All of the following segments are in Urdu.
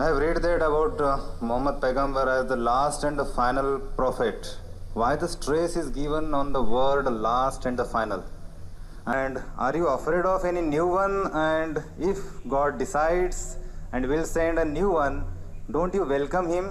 I have read that about Muhammad Paigambar as the last and the final prophet. Why the stress is given on the word last and the final? And are you afraid of any new one? And if God decides and will send a new one, don't you welcome him?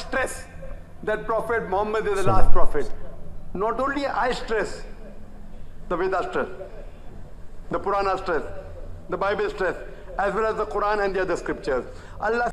Stress that Prophet Muhammad is the last prophet. Not only I stress, the Veda stress, the Purana stress, the Bible stress, as well as the Quran and the other scriptures. Allah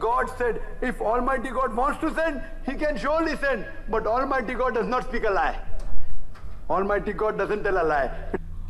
God said, if Almighty God wants to send, He can surely send. But Almighty God does not speak a lie. Almighty God doesn't tell a lie.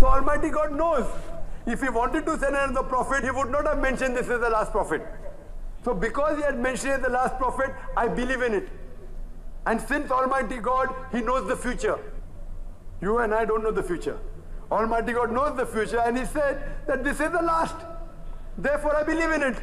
So Almighty God knows. If He wanted to send another prophet, He would not have mentioned this as the last prophet. So because He had mentioned it as the last prophet, I believe in it. And since Almighty God, He knows the future. You and I don't know the future. Almighty God knows the future and He said that this is the last. Therefore I believe in it.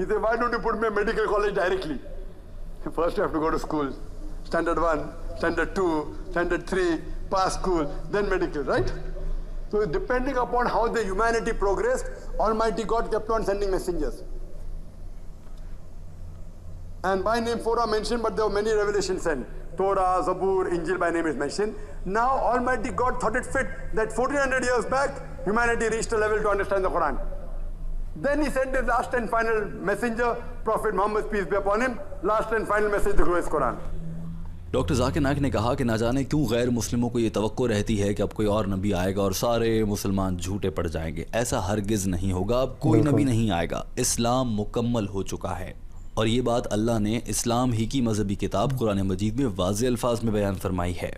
He said, why don't you put me in medical college directly? First you have to go to school. Standard 1, Standard 2, Standard 3, pass school, then medical, right? So depending upon how the humanity progressed, Almighty God kept on sending messengers. And by name 4 are mentioned, but there were many revelations sent. Torah, Zabur, Injil by name is mentioned. Now Almighty God thought it fit that 1400 years back, humanity reached a level to understand the Quran. Then he sent his last and final messenger, Prophet Muhammad, peace be upon him, last and final message, the glorious Quran. Doctor Zakir Naik نے کہا کہ نہ جانے کیوں غیر مسلموں کو یہ توقع رہتی ہے کہ اب کوئی اور نبی آئے گا اور سارے مسلمان جھوٹے پڑ جائیں گے. ایسا ہرگز نہیں ہوگا. اب کوئی نبی نہیں آئے گا. اسلام مکمل ہو چکا ہے. اور یہ بات اللہ نے اسلام ہی کی مذہبی کتاب قرآن مجید میں واضح الفاظ میں بیان فرمائی ہے.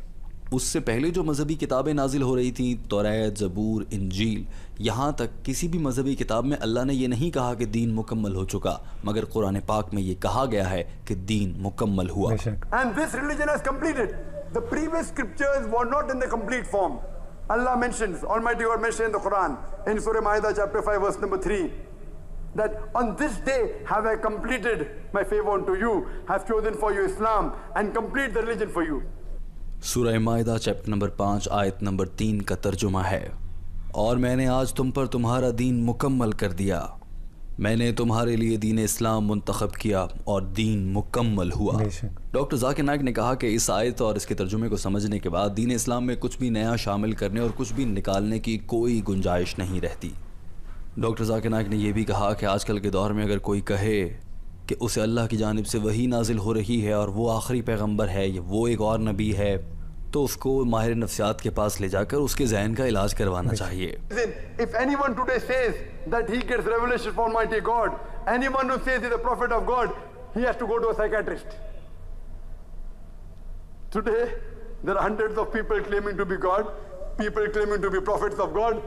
اس سے پہلے جو مذہبی کتابیں نازل ہو رہی تھیں، توریت، زبور، انجیل، یہاں تک کسی بھی مذہبی کتاب میں اللہ نے یہ نہیں کہا کہ دین مکمل ہو چکا، مگر قرآن پاک میں یہ کہا گیا ہے کہ دین مکمل ہوا. And this religion has completed. The previous scriptures were not in the complete form. Allah mentions, Almighty God mentioned in the Quran, in Surah Ma'idah chapter 5 verse number 3, that on this day have I completed my favor unto you, have chosen for you Islam and complete the religion for you. سورہ مائدہ چیپٹر نمبر 5 آیت نمبر 3 کا ترجمہ ہے، اور میں نے آج تم پر تمہارا دین مکمل کر دیا. میں نے تمہارے لیے دین اسلام منتخب کیا اور دین مکمل ہوا. ڈاکٹر ذاکر نائک نے کہا کہ اس آیت اور اس کے ترجمے کو سمجھنے کے بعد دین اسلام میں کچھ بھی نیا شامل کرنے اور کچھ بھی نکالنے کی کوئی گنجائش نہیں رہتی. ڈاکٹر ذاکر نائک نے یہ بھی کہا کہ آج کل کے دور میں اگر کوئی کہے کہ اسے اللہ کی جانب سے وحی نازل ہو رہی ہے اور وہ آخری پیغمبر ہے یا وہ ایک اور نبی ہے، تو اس کو ماہر نفسیات کے پاس لے جا کر اس کے ذہن کا علاج کروانا چاہیے. If anyone today says that he gets revelation from Almighty God, anyone who says he's a prophet of God, he has to go to a psychiatrist. Today, there are hundreds of people claiming to be God, people claiming to be prophets of God.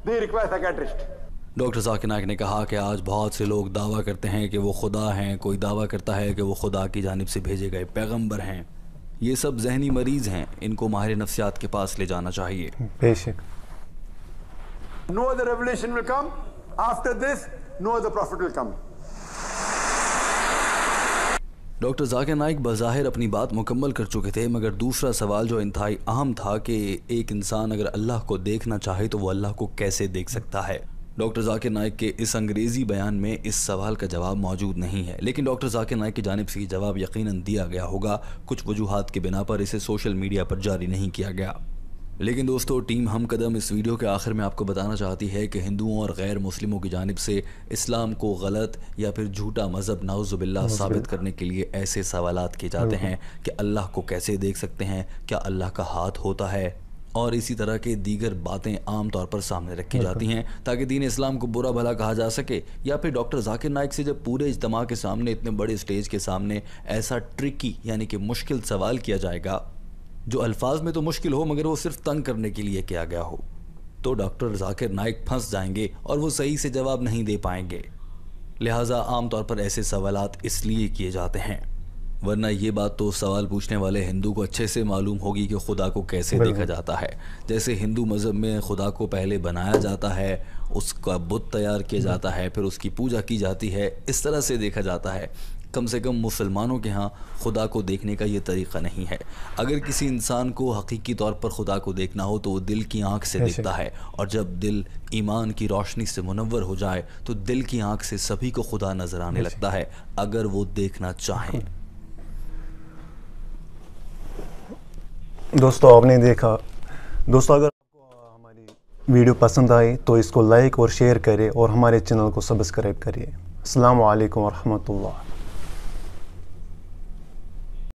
They require psychiatrist. Doctor Zakir Naik نے کہا کہ آج بہت سے لوگ دعویٰ کرتے ہیں کہ وہ خدا ہیں، کوئی دعویٰ کرتا ہے کہ وہ خدا کی جانب سے بھیجے گئے پیغمبر ہیں. یہ سب ذہنی مریض ہیں، ان کو ماہر نفسیات کے پاس لے جانا چاہیے. بے شک. No other revelation will come. After this, no other prophet will come. Doctor Zakir Naik بظاہر اپنی بات مکمل کر چکے تھے، مگر دوسرا سوال جو انتہائی اہم تھا کہ ایک انسان اگر اللہ کو دیکھنا چاہے تو وہ اللہ کو کیسے دیکھ سکتا ہے. ڈاکٹر ذاکر نائک کے اس انگریزی بیان میں اس سوال کا جواب موجود نہیں ہے، لیکن ڈاکٹر ذاکر نائک کی جانب سے یہ جواب یقیناً دیا گیا ہوگا. کچھ وجوہات کے بنا پر اسے سوشل میڈیا پر جاری نہیں کیا گیا. لیکن دوستو، ٹیم ہم قدم اس ویڈیو کے آخر میں آپ کو بتانا چاہتی ہے کہ ہندوؤں اور غیر مسلموں کی جانب سے اسلام کو غلط یا پھر جھوٹا مذہب نعوذ باللہ ثابت کرنے کے لیے ایسے سوالات کیے جاتے ہیں کہ اللہ کو کیسے دیکھ سکتے ہیں، کیا اللہ کا ہاتھ ہوتا ہے، اور اسی طرح کے دیگر باتیں عام طور پر سامنے رکھی جاتی ہیں تاکہ دین اسلام کو برا بھلا کہا جا سکے. یا پھر ڈاکٹر ذاکر نائک سے جب پورے اجتماع کے سامنے، اتنے بڑے اسٹیج کے سامنے ایسا ٹرکی یعنی کہ مشکل سوال کیا جائے گا جو الفاظ میں تو مشکل ہو مگر وہ صرف تنگ کرنے کے لیے کیا گیا ہو، تو ڈاکٹر ذاکر نائک پھنس جائیں گے اور وہ صحیح سے جواب نہیں دے پائیں گے. لہٰذا عام طور پر ایسے سوالات اس لیے کیے جاتے ہیں، ورنہ یہ بات تو سوال پوچھنے والے ہندو کو اچھے سے معلوم ہوگی کہ خدا کو کیسے دیکھا جاتا ہے. جیسے ہندو مذہب میں خدا کو پہلے بنایا جاتا ہے، اس کا بت تیار کیا جاتا ہے، پھر اس کی پوجا کی جاتی ہے، اس طرح سے دیکھا جاتا ہے. کم سے کم مسلمانوں کے ہاں خدا کو دیکھنے کا یہ طریقہ نہیں ہے. اگر کسی انسان کو حقیقی طور پر خدا کو دیکھنا ہو تو وہ دل کی آنکھ سے دیکھتا ہے، اور جب دل ایمان کی روشنی سے منور ہو جائے تو دل کی آنکھ سے سبھی کو خدا نظر آنے لگتا ہے اگر وہ دیکھنا چاہیں. دوستو، آپ نے دیکھا. دوستو، اگر آپ کو ہماری ویڈیو پسند آئی تو اس کو لائک اور شیئر کریں اور ہمارے چینل کو سبسکرائب کریے. السلام علیکم ورحمۃ اللہ.